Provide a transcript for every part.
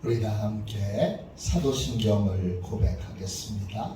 우리가 함께 사도신경을 고백하겠습니다.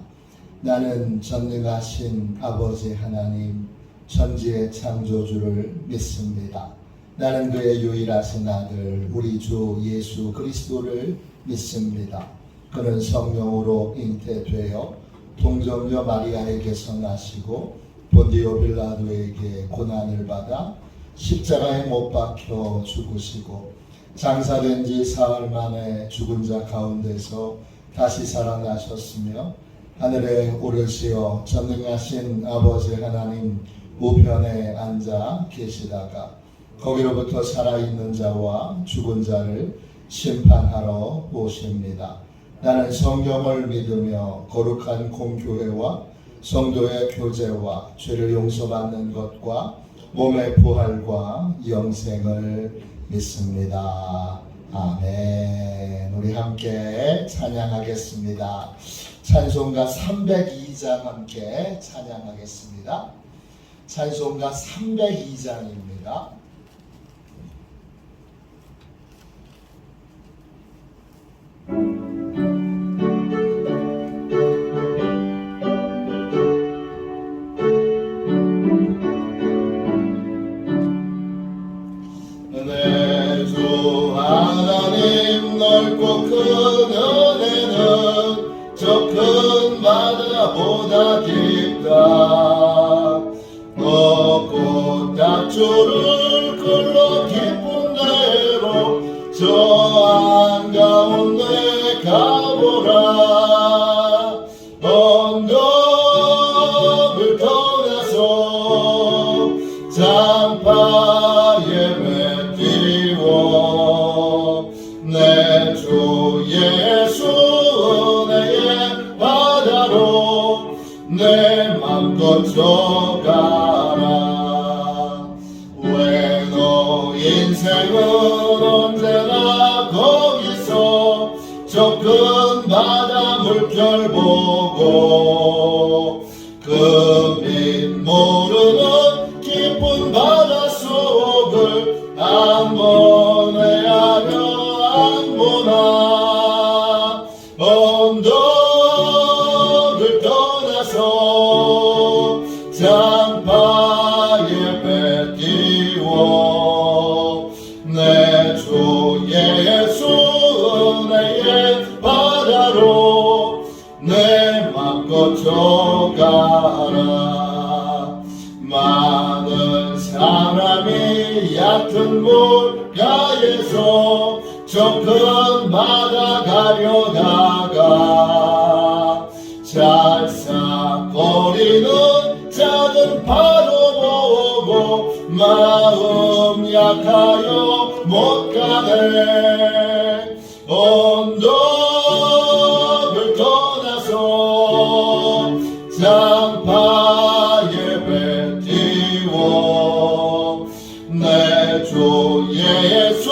나는 전능하신 아버지 하나님 천지의 창조주를 믿습니다. 나는 그의 유일하신 아들 우리 주 예수 그리스도를 믿습니다. 그는 성령으로 잉태되어 동정녀 마리아에게서 나시고 본디오 빌라도에게 고난을 받아 십자가에 못 박혀 죽으시고 장사된 지 사흘 만에 죽은 자 가운데서 다시 살아나셨으며 하늘에 오르시어 전능하신 아버지 하나님 우편에 앉아 계시다가 거기로부터 살아있는 자와 죽은 자를 심판하러 오십니다. 나는 성경을 믿으며 거룩한 공교회와 성도의 교제와 죄를 용서받는 것과 몸의 부활과 영생을 믿습니다. 아멘. 우리 함께 찬양하겠습니다. 찬송가 302장 함께 찬양하겠습니다. 찬송가 302장입니다. 넓고 큰 은혜는 저 큰 바다보다 깊다. 높고 낮주를 끌러 깊은 데로 저 한가운데 가보라. 언덕을 떠나서 장파에 배 띄워 내 주 예수 은혜의 바다로 내 맘껏 져가라. 왜 너 인생은 언제나 거기서 저 큰 바다 물결 보고 그 빛 모르는 깊은 바다 속을 한번 헤아려 언덕을 떠나서 장파에 배 띄워 내 주 예수 은혜의 바다로 내 맘껏 져가라. 많은 사람이 얕은 물가에서 저 큰 바다 가려다가 잘싹거리는 작은 파도 보고 마음 약하여 못 가네. 언덕을 떠나서 장파에 배 띄워 내 주 예수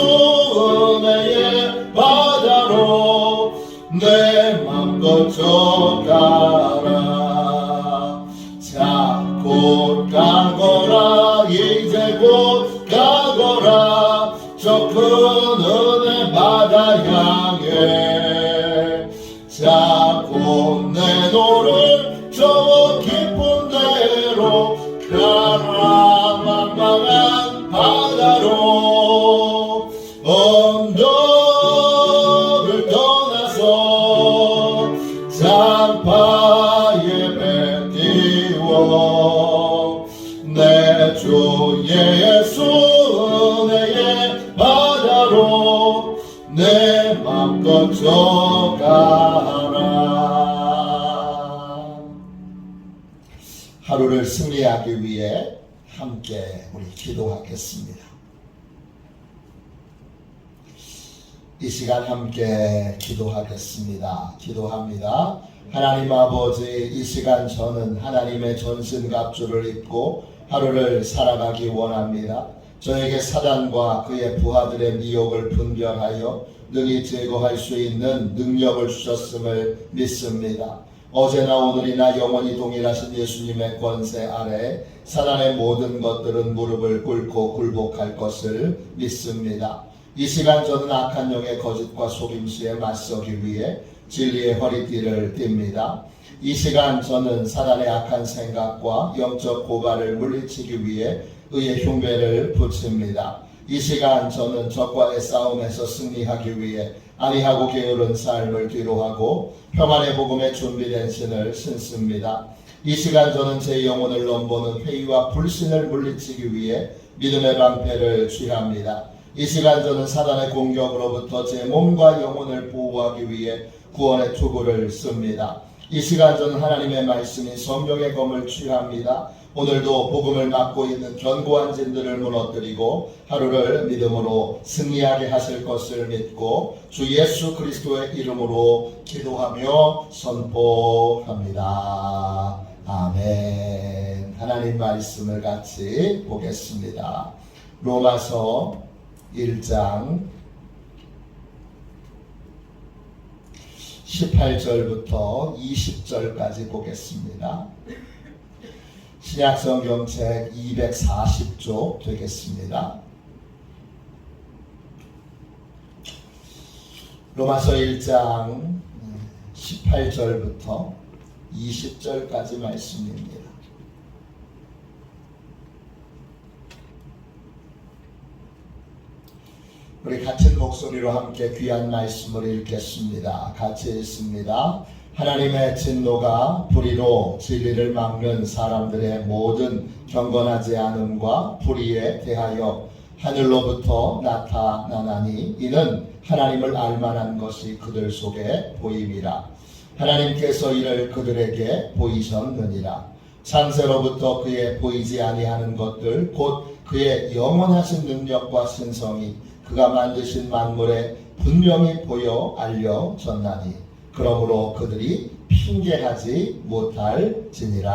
은혜의 바다로 내 맘껏 져가라. 자 곧 가거라. 이제 곧 가거라. 저 큰 은혜 바다 향해. 자 곧 내 노를 저 깊은 데로 가라. 만만한 바다로 언덕을 떠나서 장파에 배 띄워 내 주 예수 은혜의 바다로 내 맘껏 져가라. 하루를 승리하기 위해 함께 우리 기도하겠습니다. 이 시간 함께 기도하겠습니다. 기도합니다. 하나님 아버지, 이 시간 저는 하나님의 전신갑주를 입고 하루를 살아가기 원합니다. 저에게 사단과 그의 부하들의 미혹을 분별하여 능히 제거할 수 있는 능력을 주셨음을 믿습니다. 어제나 오늘이나 영원히 동일하신 예수님의 권세 아래 사단의 모든 것들은 무릎을 꿇고 굴복할 것을 믿습니다. 이 시간 저는 악한 영의 거짓과 속임수에 맞서기 위해 진리의 허리띠를 띱니다. 이 시간 저는 사단의 악한 생각과 영적 고발을 물리치기 위해 의의 흉배를 붙입니다. 이 시간 저는 적과의 싸움에서 승리하기 위해 안이하고 게으른 삶을 뒤로하고 평안의 복음에 준비된 신을 신습니다. 이 시간 저는 제 영혼을 넘보는 회의와 불신을 물리치기 위해 믿음의 방패를 취합니다. 이 시간 저는 사단의 공격으로부터 제 몸과 영혼을 보호하기 위해 구원의 투구를 씁니다. 이 시간 저는 하나님의 말씀인 성경의 검을 취합니다. 오늘도 복음을 맡고 있는 견고한 진들을 무너뜨리고 하루를 믿음으로 승리하게 하실 것을 믿고 주 예수 그리스도의 이름으로 기도하며 선포합니다. 아멘. 하나님 말씀을 같이 보겠습니다. 로마서 1장 18절부터 20절까지 보겠습니다. 신약성경책 240쪽 되겠습니다. 로마서 1장 18절부터 20절까지 말씀입니다. 우리 같은 목소리로 함께 귀한 말씀을 읽겠습니다. 같이 읽습니다. 하나님의 진노가 불의로 진리를 막는 사람들의 모든 경건하지 않음과 불의에 대하여 하늘로부터 나타나나니 이는 하나님을 알만한 것이 그들 속에 보임이라. 하나님께서 이를 그들에게 보이셨느니라. 창세로부터 그의 보이지 아니하는 것들 곧 그의 영원하신 능력과 신성이 그가 만드신 만물에 분명히 보여 알려졌나니 그러므로 그들이 핑계하지 못할지니라.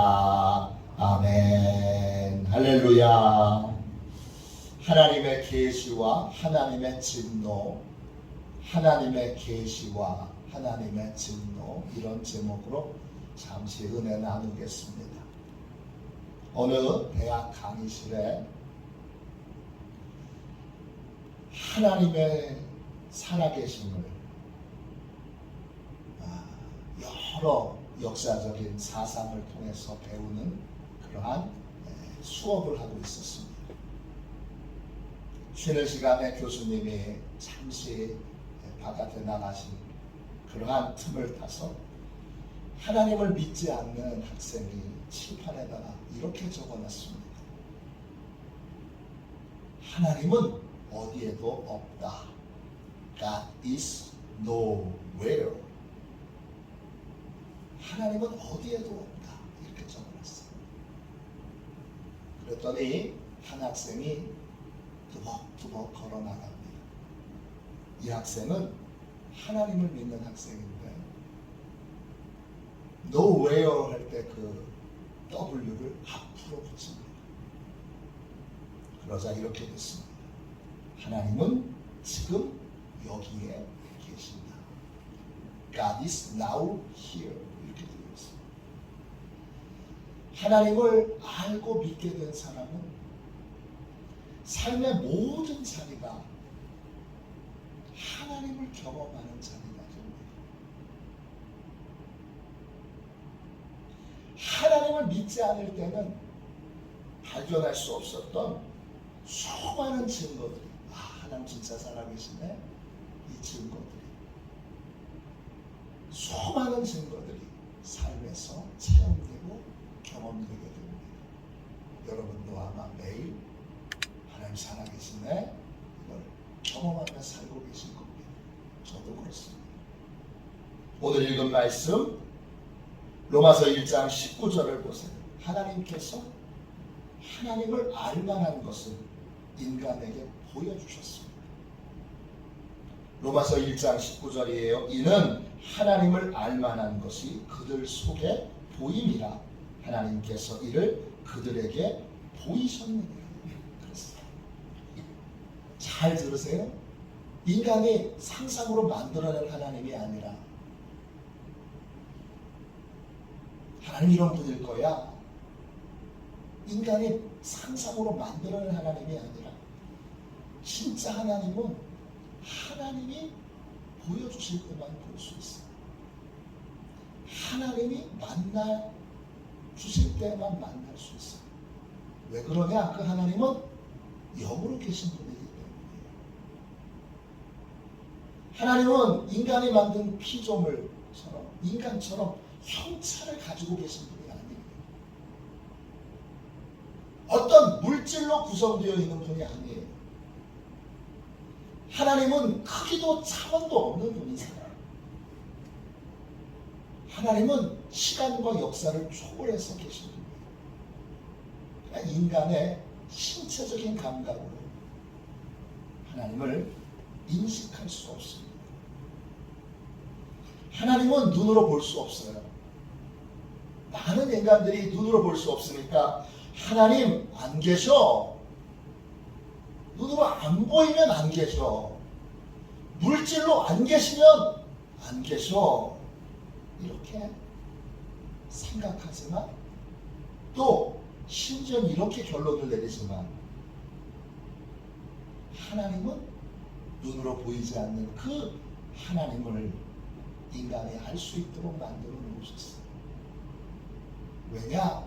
아멘. 할렐루야. 하나님의 계시와 하나님의 진노, 하나님의 계시와 하나님의 진노, 이런 제목으로 잠시 은혜 나누겠습니다. 어느 대학 강의실에 하나님의 살아계심을 여러 역사적인 사상을 통해서 배우는 그러한 수업을 하고 있었습니다. 쉬는 시간에 교수님이 잠시 바깥에 나가신 그러한 틈을 타서 하나님을 믿지 않는 학생이 칠판에다가 이렇게 적어놨습니다. 하나님은 어디에도 없다. God is nowhere. 하나님은 어디에도 없다. 이렇게 적어놨어요. 그랬더니 한 학생이 두벅두벅 걸어 나갑니다. 이 학생은 하나님을 믿는 학생인데 nowhere 할 때 그 W를 앞으로 붙입니다. 그러자 이렇게 됐습니다. 하나님은 지금 여기에 계신다. God is now here. 이렇게 되어 있습니다. 하나님을 알고 믿게 된 사람은 삶의 모든 자리가 하나님을 경험하는 자리가 됩니다. 하나님을 믿지 않을 때는 발견할 수 없었던 수많은 증거들이, 하나님 진짜 살아계시네, 이 증거들이, 수많은 증거들이 삶에서 체험되고 경험되게 됩니다. 여러분도 아마 매일 하나님 살아계시네 이걸 경험하며 살고 계신 겁니다. 저도 그렇습니다. 오늘 읽은 말씀 로마서 1장 19절을 보세요. 하나님께서 하나님을 알만한 것을 인간에게 보여주셨습니다. 로마서 1장 19절이에요. 이는 하나님을 알만한 것이 그들 속에 보임이라. 하나님께서 이를 그들에게 보이셨느니라. 그랬어요. 잘 들으세요. 인간이 상상으로 만들어낸 하나님이 아니라 하나님 이런 분일 거야. 인간이 상상으로 만들어낸 하나님이 아니라 진짜 하나님은 하나님이 보여주실 때만 볼 수 있어요. 하나님이 만나 주실 때만 만날 수 있어요. 왜 그러냐? 그 하나님은 영으로 계신 분이기 때문이에요. 하나님은 인간이 만든 피조물처럼 인간처럼 형체를 가지고 계신 분이 아니에요. 어떤 물질로 구성되어 있는 분이 아니에요. 하나님은 크기도 차원도 없는 분이세요. 하나님은 시간과 역사를 초월해서 계신 분이에요. 그러니까 인간의 신체적인 감각으로 하나님을 인식할 수 없습니다. 하나님은 눈으로 볼 수 없어요. 많은 인간들이 눈으로 볼 수 없으니까 하나님 안 계셔. 눈으로 안 보이면 안 계셔. 물질로 안 계시면 안 계셔. 이렇게 생각하지만 또 심지어 이렇게 결론을 내리지만 하나님은 눈으로 보이지 않는 그 하나님을 인간이 알 수 있도록 만들어 놓으셨어요. 왜냐?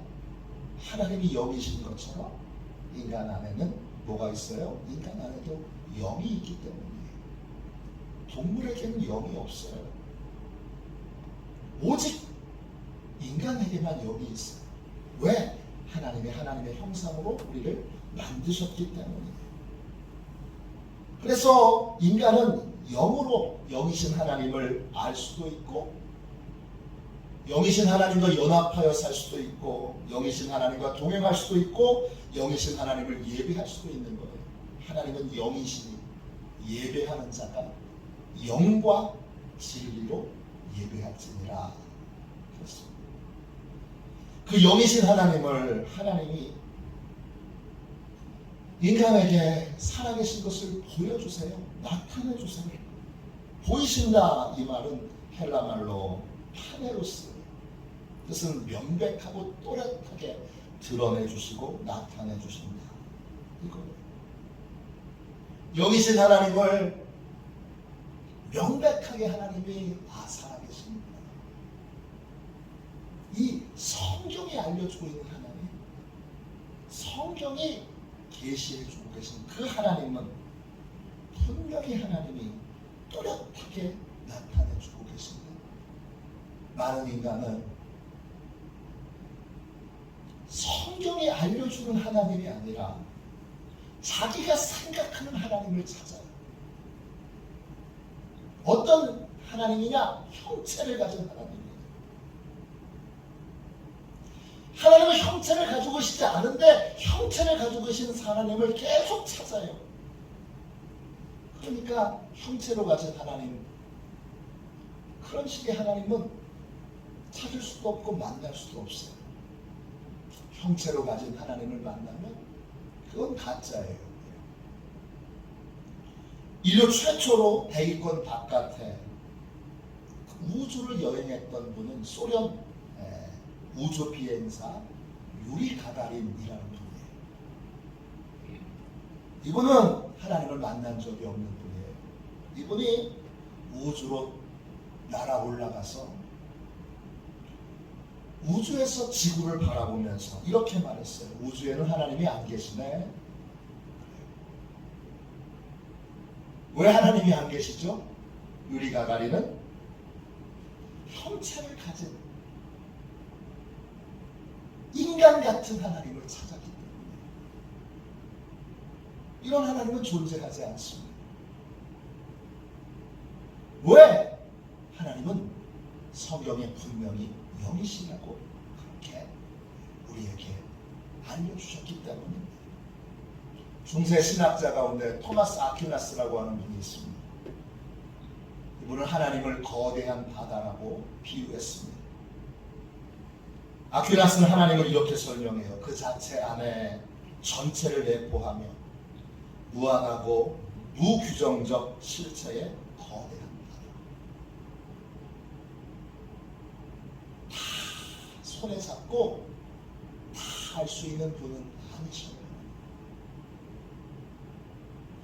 하나님이 영이신 것처럼 인간 안에는 뭐가 있어요? 인간 안에도 영이 있기 때문이에요. 동물에게는 영이 없어요. 오직 인간에게만 영이 있어요. 왜? 하나님의 형상으로 우리를 만드셨기 때문이에요. 그래서 인간은 영으로 영이신 하나님을 알 수도 있고 영이신 하나님과 연합하여 살 수도 있고 영이신 하나님과 동행할 수도 있고 영이신 하나님을 예배할 수도 있는 거예요. 하나님은 영이시니 예배하는 자가 영과 진리로 예배할지니라. 그렇습니다. 그 영이신 하나님을 하나님이 인간에게 살아계신 것을 보여주세요. 나타내주세요. 보이신다 이 말은 헬라말로 파네로스, 뜻은 명백하고 또렷하게 드러내주시고 나타내주신다. 이거예요. 영이신 하나님을 명백하게 하나님이 살아계십니다. 이 성경이 알려주고 있는 하나님, 성경이 계시해주고 계신 그 하나님은 분명히 하나님이 또렷하게 나타내주고 계십니다. 많은 인간은 성경이 알려주는 하나님이 아니라 자기가 생각하는 하나님을 찾아요. 어떤 하나님이냐? 형체를 가진 하나님이에요. 하나님은 형체를 가지고 계시지 않은데 형체를 가지고 계시는 하나님을 계속 찾아요. 그러니까 형체로 가진 하나님, 그런 식의 하나님은 찾을 수도 없고 만날 수도 없어요. 형체로 가진 하나님을 만나면 그건 가짜예요. 인류 최초로 대기권 바깥에 우주를 여행했던 분은 소련 우주 비행사 유리 가가린이라는 분이에요. 이분은 하나님을 만난 적이 없는 분이에요. 이분이 우주로 날아 올라가서 우주에서 지구를 바라보면서 이렇게 말했어요. 우주에는 하나님이 안 계시네. 왜 하나님이 안 계시죠? 유리 가가린은 형체를 가진 인간 같은 하나님을 찾았기 때문에 이런 하나님은 존재하지 않습니다. 왜? 하나님은 성경에 분명히 영이시라고 그렇게 우리에게 알려주셨기 때문입니다. 중세 신학자 가운데 토마스 아퀴나스라고 하는 분이 있습니다. 이분은 하나님을 거대한 바다라고 비유했습니다. 아퀴나스는 하나님을 이렇게 설명해요. 그 자체 안에 전체를 내포하며 무한하고 무규정적 실체의 거대한 바다. 다 손에 잡고 다 할 수 있는 분은 아니셔요.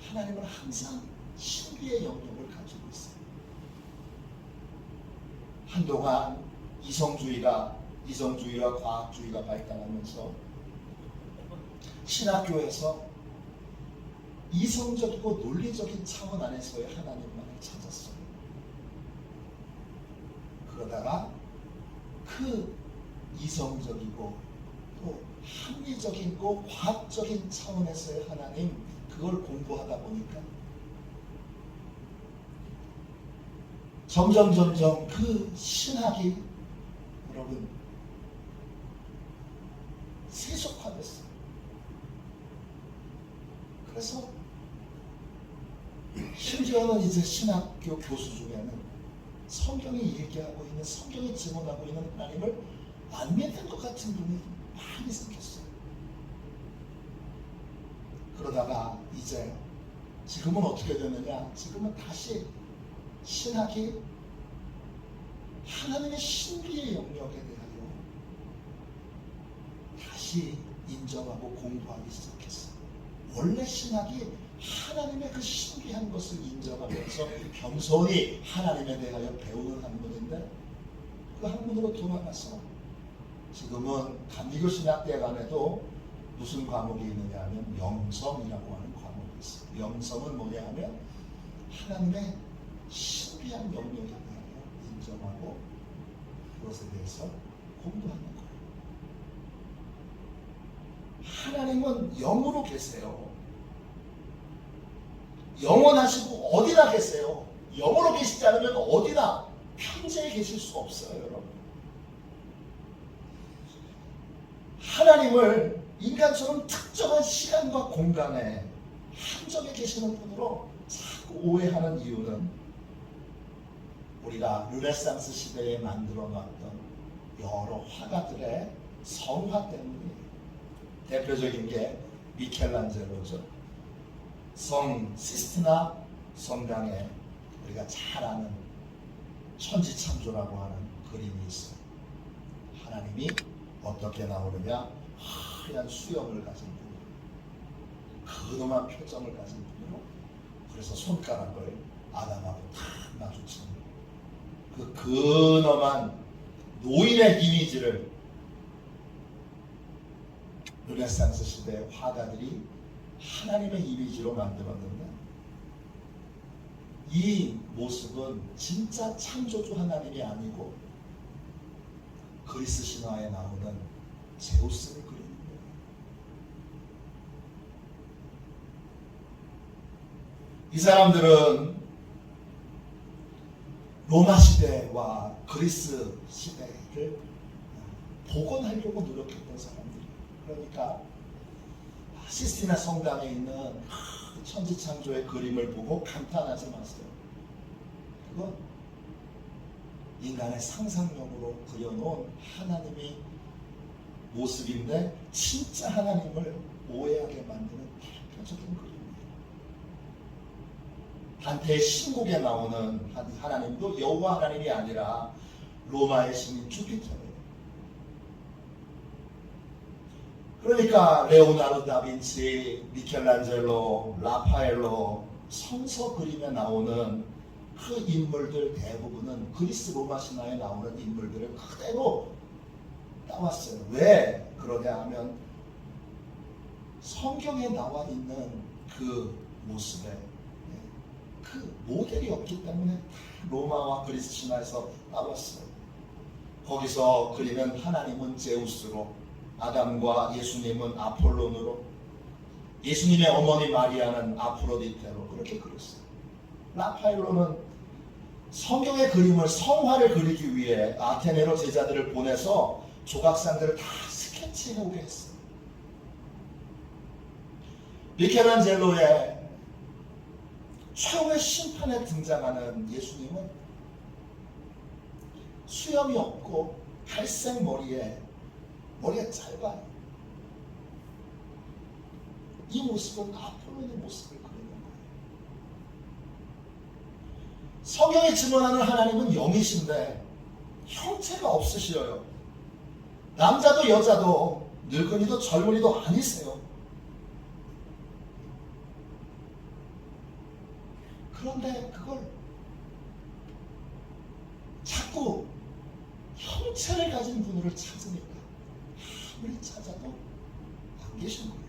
하나님은 항상 신비의 영역을 가지고 있어요. 한동안 이성주의와 과학주의가 발달하면서 신학교에서 이성적이고 논리적인 차원 안에서의 하나님만을 찾았어요. 그러다가 그 이성적이고 또 합리적이고 과학적인 차원에서의 하나님, 그걸 공부하다 보니까 점점 그 신학이 여러분 세속화됐어요. 그래서 심지어는 이제 신학교 교수 중에는 성경이 얘기하고 있는, 성경이 증언하고 있는 하나님을 안 믿는 것 같은 분이 많이 생겼어요. 그러다가 이제 지금은 어떻게 되느냐, 지금은 다시 신학이 하나님의 신비의 영역에 대하여 다시 인정하고 공부하기 시작했어요. 원래 신학이 하나님의 그 신비한 것을 인정하면서 겸손히 하나님에 대하여 배우는 학문인데, 그 학문으로 돌아가서 지금은 감리교 신학대학안에도 무슨 과목이 있느냐 하면 영성이라고 하는 과목이 있어요. 영성은 뭐냐 하면 하나님의 신비한 영역에 대하여 인정하고 그것에 대해서 공부하는 거예요. 하나님은 영으로 계세요. 영원하시고 어디나 계세요. 영으로 계시지 않으면 어디나 편재에 계실 수 없어요, 여러분. 하나님을 인간처럼 특정한 시간과 공간에 한정에 계시는 분으로 자꾸 오해하는 이유는 우리가 르네상스 시대에 만들어 놨던 여러 화가들의 성화 때문이에요. 대표적인 게 미켈란젤로죠. 성 시스티나 성당에 우리가 잘 아는 천지창조라고 하는 그림이 있어요. 하나님이 어떻게 나오느냐, 하얀 수염을 가진 분으로, 근엄한 표정을 가진 분으로, 그래서 손가락을 아담하고 탁 마주치는 그 근엄한 노인의 이미지를 르네상스 시대의 화가들이 하나님의 이미지로 만들었는데, 이 모습은 진짜 창조주 하나님이 아니고 그리스 신화에 나오는 제우스를 그리는 거예요. 이 사람들은 로마 시대와 그리스 시대를 복원하려고 노력했던 사람들이에요. 그러니까 시스티나 성당에 있는 천지창조의 그림을 보고 감탄하지 마세요. 그건 인간의 상상력으로 그려놓은 하나님의 모습인데, 진짜 하나님을 오해하게 만드는 대표적인 그림이에요. 단테의 신곡에 나오는 하나님도 여호와 하나님이 아니라 로마의 신인 주피터예요. 그러니까 레오나르도 다빈치, 미켈란젤로, 라파엘로 성서 그림에 나오는 그 인물들 대부분은 그리스 로마 신화에 나오는 인물들을 그대로 따왔어요. 왜 그러냐 하면 성경에 나와 있는 그 모습에 그 모델이 없기 때문에 로마와 그리스 신화에서 따왔어요. 거기서 그리는 하나님은 제우스로, 아담과 예수님은 아폴론으로, 예수님의 어머니 마리아는 아프로디테로 그렇게 그렸어요. 라파엘로는 성경의 그림을, 성화를 그리기 위해 아테네로 제자들을 보내서 조각상들을 다 스케치해오게 했어요. 미켈란젤로의 최후의 심판에 등장하는 예수님은 수염이 없고 갈색 머리가 짧아요. 이 모습은 아폴론의 모습을 그리는 거예요. 성경에 증언하는 하나님은 영이신데 형체가 없으셔요. 남자도 여자도 늙은이도 젊은이도 아니세요. 그런데 그걸 자꾸 형체를 가진 분을 찾으니까 아무리 찾아도 안 계신 거예요.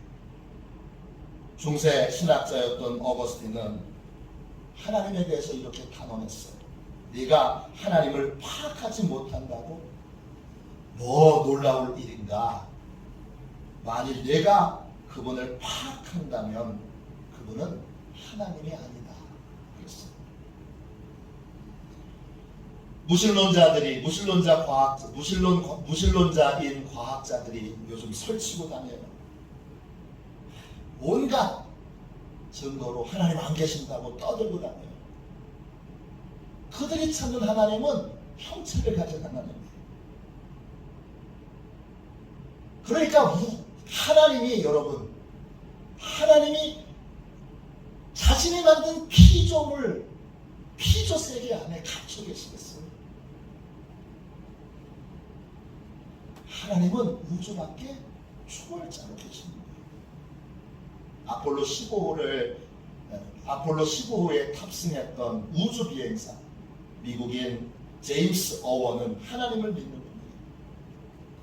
중세 신학자였던 어거스틴은 하나님에 대해서 이렇게 단언했어요. 네가 하나님을 파악하지 못한다고 뭐 놀라울 일인가. 만일 내가 그분을 파악한다면 그분은 하나님이 아니다. 그랬어요. 무신론자인 과학자들이 요즘 설치고 다녀요. 온갖 증거로 하나님 안 계신다고 떠들고 다녀요. 그들이 찾는 하나님은 형체를 가진 하나님이에요. 그러니까 하나님이 여러분, 하나님이 자신이 만든 피조 세계 안에 갇혀 계시겠어요? 하나님은 우주 밖에 초월자로 계시는 거예요. 아폴로 15호에 탑승했던 우주 비행사 미국인 제임스 어원은 하나님을 믿는 분이에요.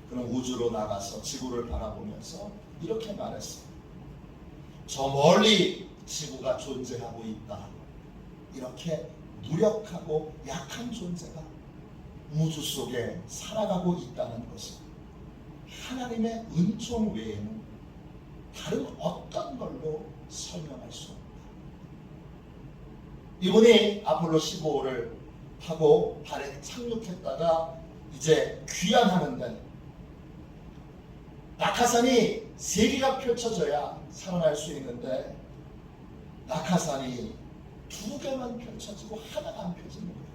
그는 우주로 나가서 지구를 바라보면서 이렇게 말했어요. 저 멀리 지구가 존재하고 있다. 이렇게 무력하고 약한 존재가 우주 속에 살아가고 있다는 것은 하나님의 은총 외에는 다른 어떤 걸로 설명할 수 없다. 이분이 아폴로 15호를 타고 달에 착륙했다가 이제 귀환하는데 낙하산이 3개가 펼쳐져야 살아날 수 있는데 낙하산이 2개만 펼쳐지고 하나가 안 펼쳐지는 거예요.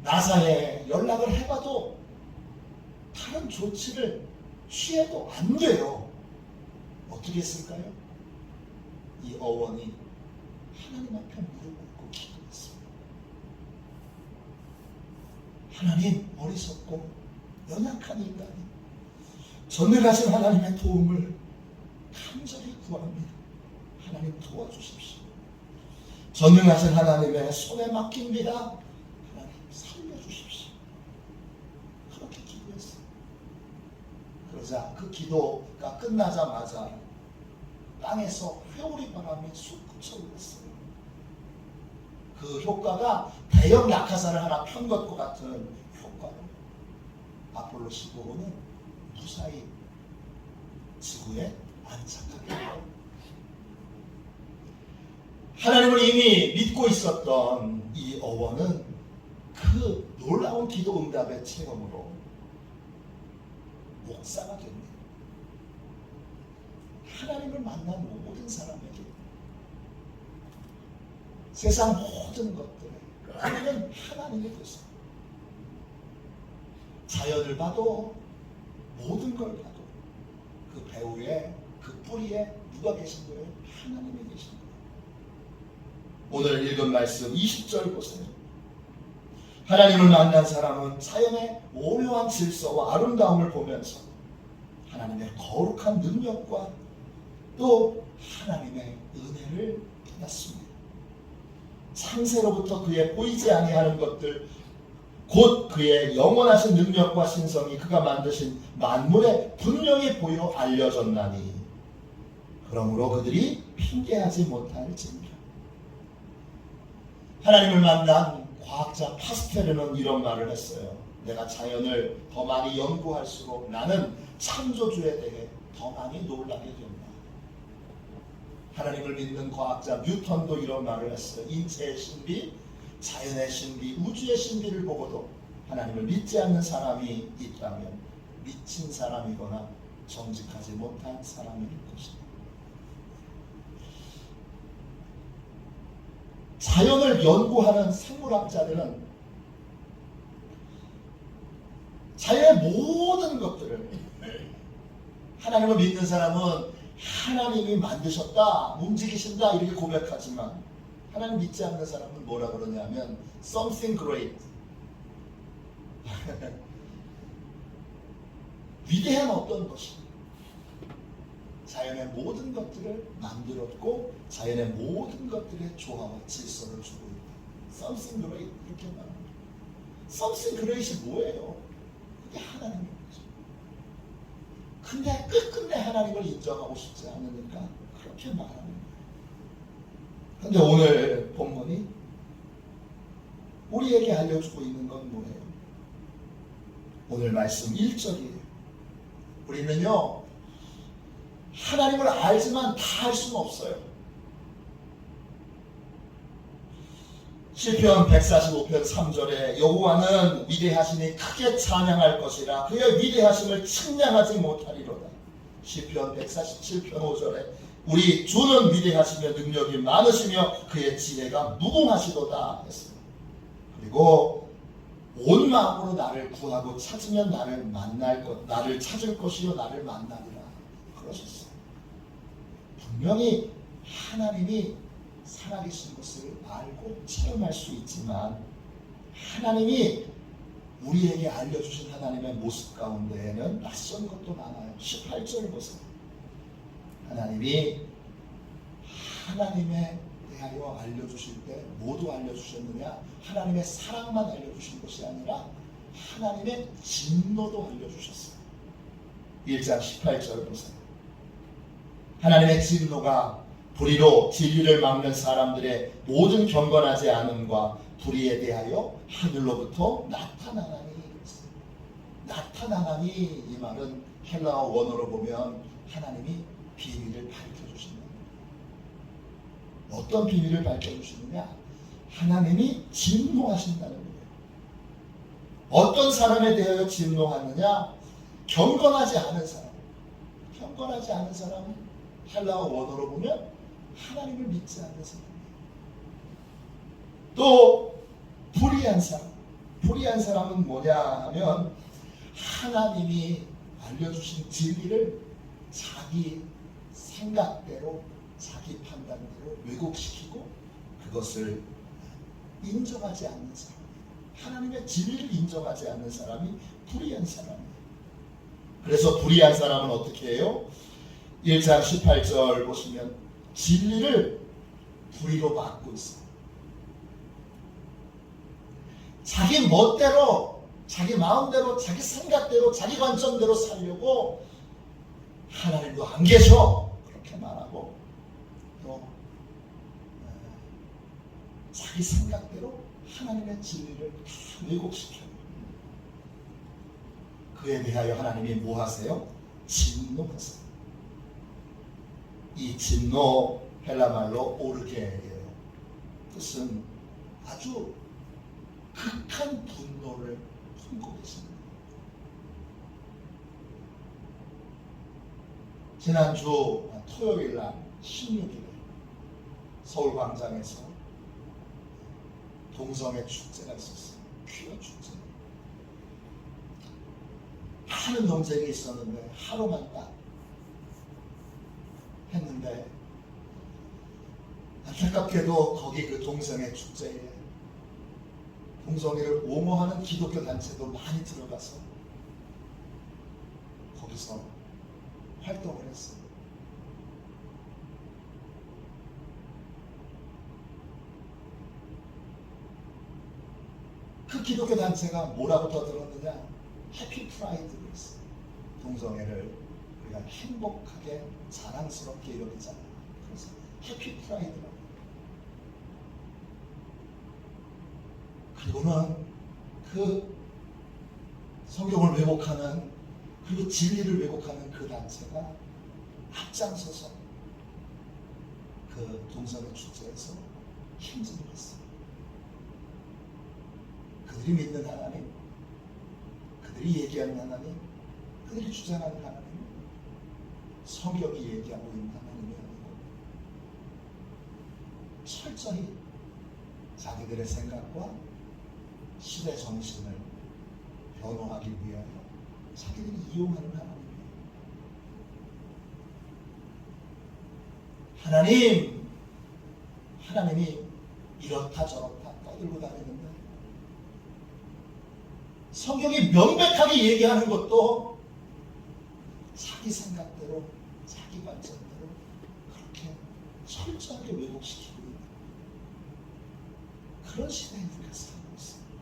나사에 연락을 해봐도 다른 조치를 취해도 안 돼요. 어떻게 했을까요? 이 어원이 하나님 앞에 무릎 꿇고 기도했습니다. 하나님, 어리석고 연약한 인간이 전능하신 하나님의 도움을 간절히 구합니다. 하나님 도와주십시오. 전능하신 하나님의 손에 맡깁니다. 하나님 살려주십시오. 그렇게 기도했어요. 그러자 그 기도가 끝나자마자 땅에서 회오리 바람이 솟구쳐 올랐어요. 그 효과가 대형 낙하산을 하나 편 것과 같은 효과로 아폴로 15호는 무사히 지구에 안착하게 돼요. 하나님을 이미 믿고 있었던 이 어원은 그 놀라운 기도 응답의 체험으로 목사가 됩니다. 하나님을 만난 모든 사람에게 세상 모든 것들에 우리는 하나님이 되세요. 자연을 봐도 모든 걸 봐도 그 배후에 그 뿌리에 누가 계신 거예요? 하나님이 계신 거예요. 오늘 읽은 말씀 20절 보세요. 하나님을 만난 사람은 자연의 오묘한 질서와 아름다움을 보면서 하나님의 거룩한 능력과 또 하나님의 은혜를 깨닫습니다. 창세로부터 그의 보이지 아니하는 것들 곧 그의 영원하신 능력과 신성이 그가 만드신 만물에 분명히 보여 알려졌나니 그러므로 그들이 핑계하지 못할지니라. 하나님을 만난 과학자 파스텔은 이런 말을 했어요. 내가 자연을 더 많이 연구할수록 나는 창조주에 대해 더 많이 놀라게 된다. 하나님을 믿는 과학자 뉴턴도 이런 말을 했어요. 인체의 신비, 자연의 신비, 우주의 신비를 보고도 하나님을 믿지 않는 사람이 있다면 미친 사람이거나 정직하지 못한 사람일 것이다. 자연을 연구하는 생물학자들은 자연의 모든 것들을, 하나님을 믿는 사람은 하나님이 만드셨다, 움직이신다 이렇게 고백하지만 하나님 믿지 않는 사람은 뭐라 그러냐면 something great 위대한 어떤 것이 자연의 모든 것들을 만들었고 자연의 모든 것들의 조화와 질서를 주고 있다. Something great 이렇게 말합니다. Something great이 뭐예요? 그게 하나님인 거죠. 근데 끝끝내 하나님을 인정하고 싶지 않으니까 그렇게 말하는 거예요. 그런데 오늘 본문이 우리에게 알려주고 있는 건 뭐예요? 오늘 말씀 1절이에요. 우리는요 하나님을 알지만 다 알 수는 없어요. 시편 145편 3절에 여호와는 위대하시니 크게 찬양할 것이라 그의 위대하심을 측량하지 못하리로다. 시편 147편 5절에 우리 주는 위대하시며 능력이 많으시며 그의 지혜가 무궁하시도다 했습니다. 그리고 온 마음으로 나를 구하고 찾으면 나를 만날 것, 나를 찾을 것이요 나를 만나리라 그러셨어요. 분명히 하나님이 살아계신 것을 알고 체험할 수 있지만 하나님이 우리에게 알려주신 하나님의 모습 가운데에는 낯선 것도 많아요. 18절 보세요. 하나님이 하나님에 대하여 알려주실 때 모두 알려주셨느냐? 하나님의 사랑만 알려주신 것이 아니라 하나님의 진노도 알려주셨어요. 1장 18절 보세요. 하나님의 진노가 불의로 진리를 막는 사람들의 모든 경건하지 않음과 불의에 대하여 하늘로부터 나타나나니. 나타나나니 이 말은 헬라어 원어로 보면 하나님이 비밀을 밝혀주신다. 어떤 비밀을 밝혀주시느냐? 하나님이 진노하신다는 거예요. 어떤 사람에 대하여 진노하느냐? 경건하지 않은 사람. 경건하지 않은 사람은 헬라어 원어로 보면 하나님을 믿지 않는 사람이에요. 또 불의한 사람. 불의한 사람은 뭐냐 하면 하나님이 알려주신 진리를 자기 생각대로 자기 판단대로 왜곡시키고 그것을 인정하지 않는 사람. 하나님의 진리를 인정하지 않는 사람이 불의한 사람이에요. 그래서 불의한 사람은 어떻게 해요? 1장 18절 보시면 진리를 불의로 바꾸고 있어요. 자기 멋대로, 자기 마음대로, 자기 생각대로, 자기 관점대로 살려고 하나님도 안 계셔 그렇게 말하고 또 자기 생각대로 하나님의 진리를 다 왜곡시켜요. 그에 대하여 하나님이 뭐 하세요? 진노하세요. 이 진노 헬라말로 오르게예요. 뜻은 아주 극한 분노를 품고 계십니다. 지난주 토요일 날 16일에 서울광장에서 동성애 축제가 있었어요. 퀴어 축제. 많은 논쟁이 있었는데 하루만 딱 했는데 안타깝게도 거기 그 동성애 축제에 동성애를 옹호하는 기독교 단체도 많이 들어가서 거기서 활동을 했어요. 그 기독교 단체가 뭐라고 떠들었느냐? 해피 프라이드를 했어요. 동성애를 우리가 행복하게 자랑스럽게 여기잖아요. 그래서 해피 프라이드라고. 그리고는 그 성경을 왜곡하는 그리고 진리를 왜곡하는 그 단체가 앞장서서 그 동성애 축제에서 힘쓰고 있어요. 그들이 믿는 하나님, 그들이 얘기하는 하나님, 그들이 주장하는 하나님, 성경이 얘기하고 있는 하나님이 아니고 철저히 자기들의 생각과 시대 정신을 변호하기 위하여 자기들이 이용하는 하나님이에요. 하나님이 이렇다 저렇다 떠들고 다니는데 성경이 명백하게 얘기하는 것도 자기 생각대로 자기 자기 관점대로 그렇게 철저하게 왜곡시키고 있는 그런 시대에 우리가 살고 있습니다.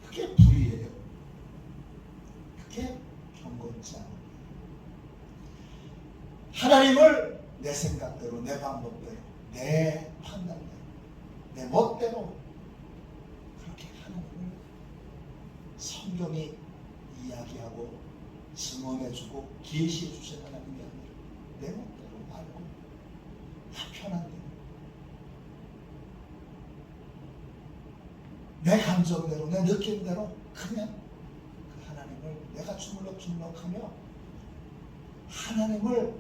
그게 불의예요. 그게 경건치 않은 거예요. 하나님을 내 생각대로, 내 방법대로, 내 판단대로, 내 멋대로 그렇게 하나님을 성경이 이야기하고 증언해주고 계시해주신 하나님이 아니라 내 멋대로 말고 나 편한 대로 내 감정대로 내 느낌대로 그냥 그 하나님을 내가 주물럭주물럭하며 하나님을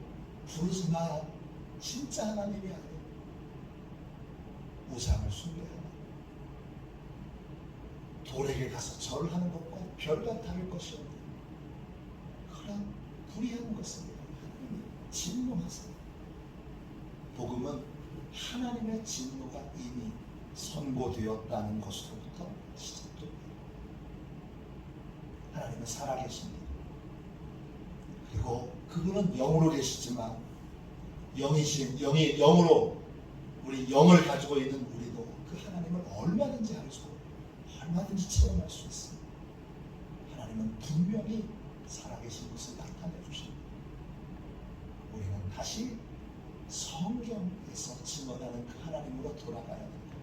부르지만 진짜 하나님이 아니에요. 우상을 숭배하는 돌에게 가서 절을 하는 것과 별과 다를 것이 없는 그런 불의한 것을 하나님이 진노하세요. 복음은 하나님의 진노가 이미 선고되었다는 것으로부터 시작됩니다. 하나님은 살아계십니다. 그리고 그분은 영으로 계시지만 영으로 우리 영을 가지고 있는 우리도 그 하나님을 얼마든지 알고 얼마든지 체험할 수 있습니다. 하나님은 분명히 살아계신 것을 나타내 주십니다. 우리는 다시 성경에서 증언하는 그 하나님으로 돌아가야 합니다.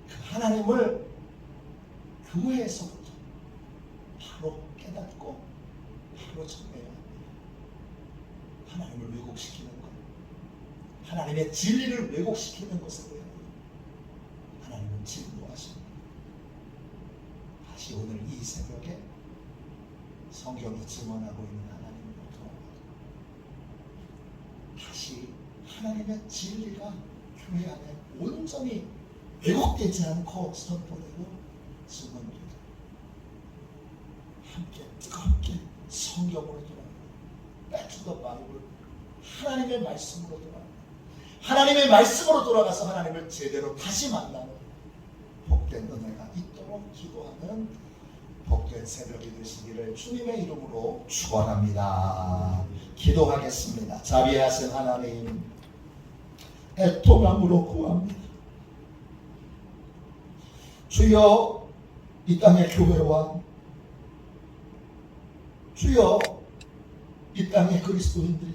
그 하나님을 교회에서부터 바로 깨닫고 바로 전해야 합니다. 하나님을 왜곡시키는 것, 하나님의 진리를 왜곡시키는 것에 대해 하나님은 진노하십니다. 다시 오늘 이 새벽에 성경이 증언하고 있는 하나님으로 돌아가고 다시 하나님의 진리가 교회 안에 온전히 왜곡되지 않고 선포되고 증언되고 함께 뜨겁게 성경으로 돌아가고 Back to the Bible, 하나님의 말씀으로 돌아가고 하나님의 말씀으로 돌아가서 하나님을 제대로 다시 만나는 복된 은혜가 있도록 기도하는 복된 새벽이 되시기를 주님의 이름으로 축원합니다. 기도하겠습니다. 자비하신 하나님, 애통함으로 구합니다. 주여, 이 땅의 교회와 주여, 이 땅의 그리스도인들이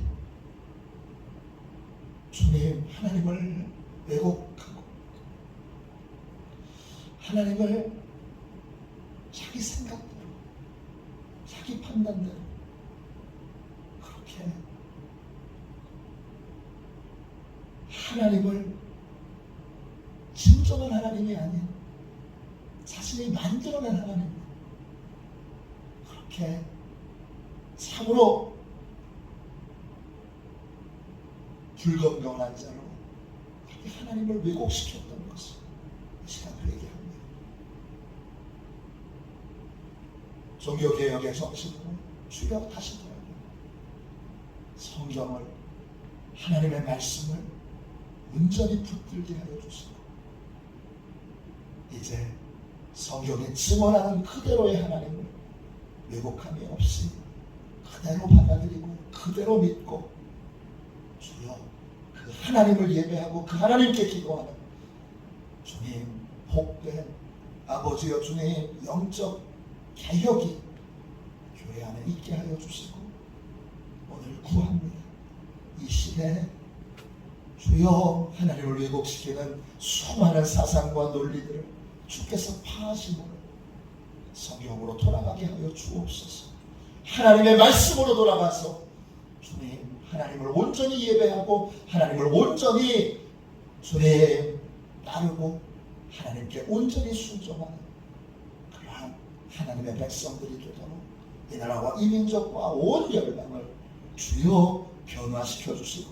주님 하나님을 왜곡하고 하나님을 자기 생각대로 자기 판단대로 그렇게 하나님을 진정한 하나님이 아닌 자신이 만들어낸 하나님 그렇게 참으로 불건강한 자로 그렇게 하나님을 왜곡시켰던 것을 이 시간을 얘기합니다. 종교개혁의 정신으로 주여 다시 돌아가 성경을 하나님의 말씀을 온전히 붙들게 하여 주시고 이제 성경에 증언하는 그대로의 하나님을 왜곡함이 없이 그대로 받아들이고 그대로 믿고 주여 그 하나님을 예배하고 그 하나님께 기도하는 주님 복된 아버지여 주님 영적 개혁이 교회 안에 있게 하여 주시고 오늘 구합니다. 이 시대에 주여 하나님을 왜곡시키는 수많은 사상과 논리들을 주께서 파하심으로 성경으로 돌아가게 하여 주옵소서. 하나님의 말씀으로 돌아가서 주님 하나님을 온전히 예배하고 하나님을 온전히 주님 따르고 하나님께 온전히 순종하는 그러한 하나님의 백성들이 되도록 이 나라와 이 민족과 온 열방을 주여 변화시켜 주시고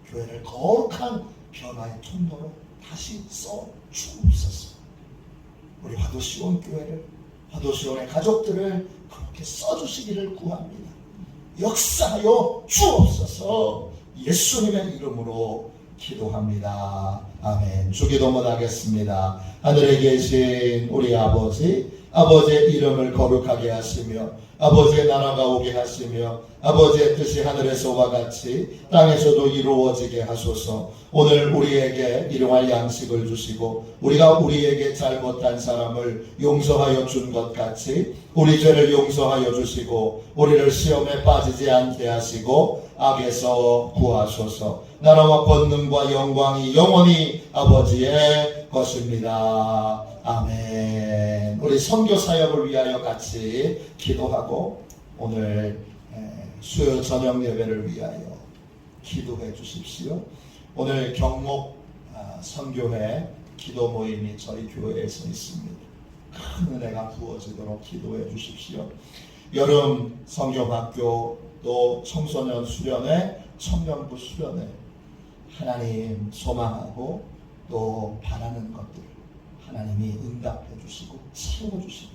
교회를 거룩한 변화의 통로로 다시 써 주옵소서. 우리 화도시온 교회를 화도시온의 가족들을 그렇게 써주시기를 구합니다. 역사하여 주옵소서. 예수님의 이름으로 기도합니다. 아멘. 주기도문 하겠습니다. 하늘에 계신 우리 아버지 아버지의 이름을 거룩하게 하시며 아버지의 나라가 오게 하시며 아버지의 뜻이 하늘에서와 같이 땅에서도 이루어지게 하소서. 오늘 우리에게 일용할 양식을 주시고 우리가 우리에게 잘못한 사람을 용서하여 준 것 같이 우리 죄를 용서하여 주시고 우리를 시험에 빠지지 않게 하시고 악에서 구하소서. 나라와 권능과 영광이 영원히 아버지의 것입니다. 아멘. 우리 선교 사역을 위하여 같이 기도하고 오늘 수요 저녁 예배를 위하여 기도해 주십시오. 오늘 경목 선교회 기도 모임이 저희 교회에서 있습니다. 큰 은혜가 부어지도록 기도해 주십시오. 여름 성경학교 또 청소년 수련회, 청년부 수련회 하나님 소망하고 또 바라는 것들 하나님이 응답해 주시고 채워주시고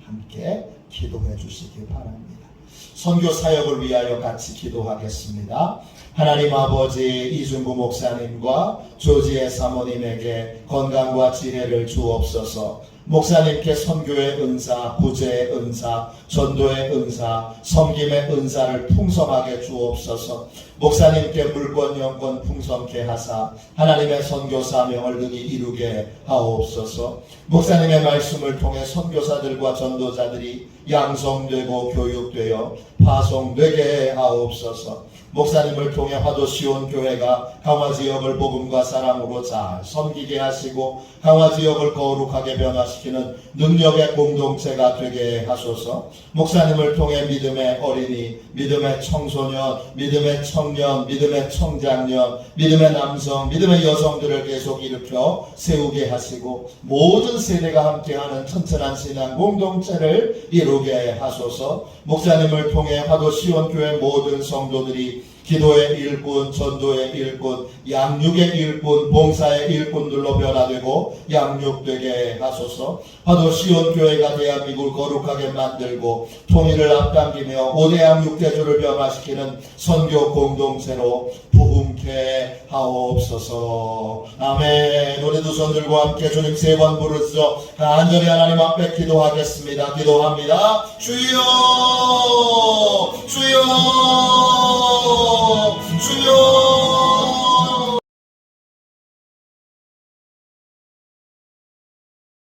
함께 기도해 주시기 바랍니다. 선교 사역을 위하여 같이 기도하겠습니다. 하나님 아버지 이준구 목사님과 조지의 사모님에게 건강과 지혜를 주옵소서. 목사님께 선교의 은사, 구제의 은사, 전도의 은사, 섬김의 은사를 풍성하게 주옵소서. 목사님께 물권 영권 풍성케 하사 하나님의 선교 사명을 능히 이루게 하옵소서. 목사님의 말씀을 통해 선교사들과 전도자들이 양성되고 교육되어 파송되게 하옵소서. 목사님을 통해 화도시온 교회가 강화 지역을 복음과 사랑으로 잘 섬기게 하시고 강화 지역을 거룩하게 변화시키는 능력의 공동체가 되게 하소서. 목사님을 통해 믿음의 어린이, 믿음의 청소년, 믿음의 청년, 믿음의 청장년, 믿음의 남성, 믿음의 여성들을 계속 일으켜 세우게 하시고 모든 세대가 함께하는 튼튼한 신앙 공동체를 이루게 하소서. 목사님을 통해 화도시온 교회 모든 성도들이 기도의 일꾼, 전도의 일꾼, 양육의 일꾼, 봉사의 일꾼들로 변화되고 양육되게 하소서. 화도시온 교회가 대한민국을 거룩하게 만들고 통일을 앞당기며 5대 양육대주를 변화시키는 선교 공동체로 부흥케 하옵소서. 아멘. 우리 두 손 들고 함께 주님 3번 부르짖어 간절히 하나님 앞에 기도하겠습니다. 기도합니다. 주여